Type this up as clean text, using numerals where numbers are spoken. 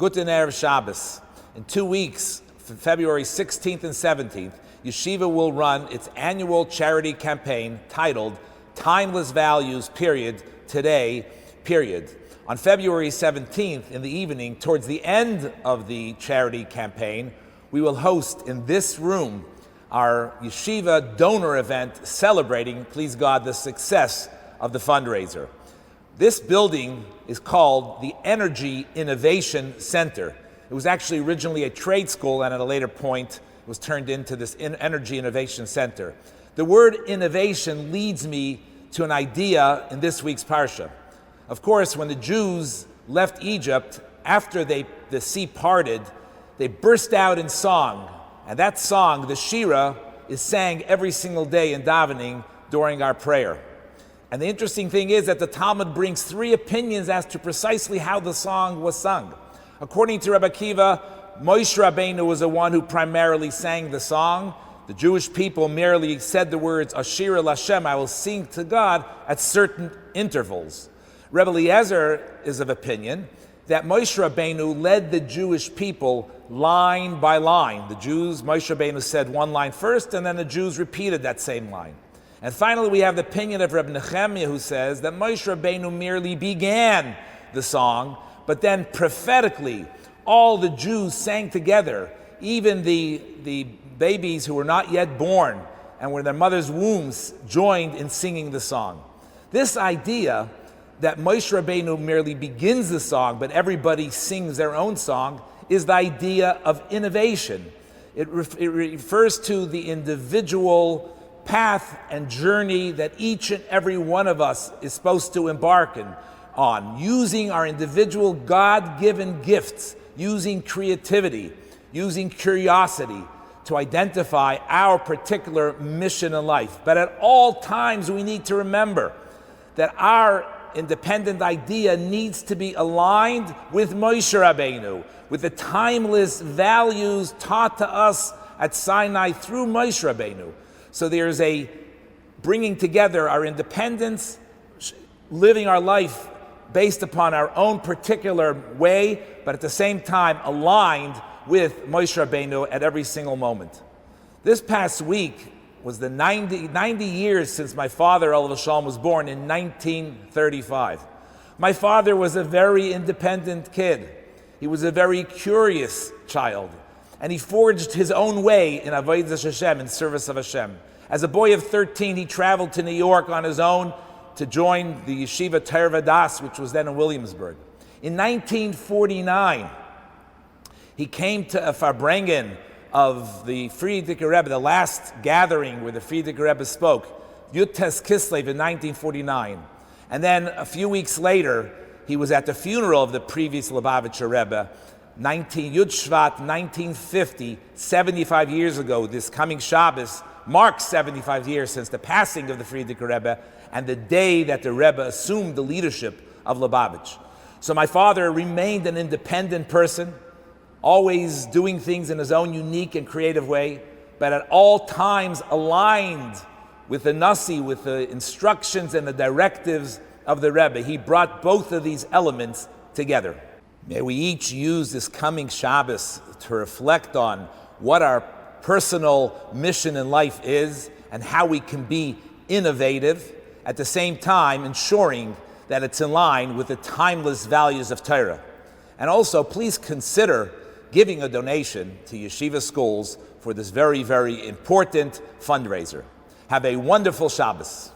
Guten Erev Shabbos. In 2 weeks, February 16th and 17th, Yeshiva will run its annual charity campaign titled Timeless Values, Today, On February 17th in the evening, towards the end of the charity campaign, we will host in this room our Yeshiva donor event celebrating, please God, the success of the fundraiser. This building is called the Energy Innovation Center. It was actually originally a trade school, and at a later point it was turned into this Energy Innovation Center. The word innovation leads me to an idea in this week's Parsha. Of course, when the Jews left Egypt, after the sea parted, they burst out in song. And that song, the Shira, is sang every single day in davening during our prayer. And the interesting thing is that the Talmud brings 3 opinions as to precisely how the song was sung. According to Rabbi Akiva, Moshe Rabbeinu was the one who primarily sang the song. The Jewish people merely said the words, Ashir el Hashem, I will sing to God, at certain intervals. Rebbe Eliezer is of opinion that Moshe Rabbeinu led the Jewish people line by line. The Jews, Moshe Rabbeinu said one line first, and then the Jews repeated that same line. And finally, we have the opinion of Rebbe Nechemiah, who says that Moshe Rabbeinu merely began the song, but then prophetically, all the Jews sang together, even the babies who were not yet born and were in their mother's wombs joined in singing the song. This idea that Moshe Rabbeinu merely begins the song, but everybody sings their own song, is the idea of innovation. It refers to the individual path and journey that each and every one of us is supposed to embark on, using our individual God-given gifts, using creativity, using curiosity to identify our particular mission in life. But at all times we need to remember that our independent idea needs to be aligned with Moshe Rabbeinu, with the timeless values taught to us at Sinai through Moshe Rabbeinu. So there's a bringing together our independence, living our life based upon our own particular way, but at the same time aligned with Moshe Rabbeinu at every single moment. This past week was the 90 years since my father, Olav Shalom, was born in 1935. My father was a very independent kid. He was a very curious child, and he forged his own way in Avodas Hashem, in service of Hashem. As a boy of 13, he traveled to New York on his own to join the Yeshiva Torah Vodaas, which was then in Williamsburg. In 1949, he came to a Farbrengen of the Frierdiker Rebbe, the last gathering where the Frierdiker Rebbe spoke, Yud Tes Kislev in 1949. And then a few weeks later, he was at the funeral of the previous Lubavitcher Rebbe, Yud Shvat 1950, 75 years ago. This coming Shabbos marks 75 years since the passing of the Frierdiker Rebbe and the day that the Rebbe assumed the leadership of Lubavitch. So my father remained an independent person, always doing things in his own unique and creative way, but at all times aligned with the Nasi, with the instructions and the directives of the Rebbe. He brought both of these elements together. May we each use this coming Shabbos to reflect on what our personal mission in life is and how we can be innovative, at the same time ensuring that it's in line with the timeless values of Torah. And also, please consider giving a donation to Yeshiva schools for this very, very important fundraiser. Have a wonderful Shabbos.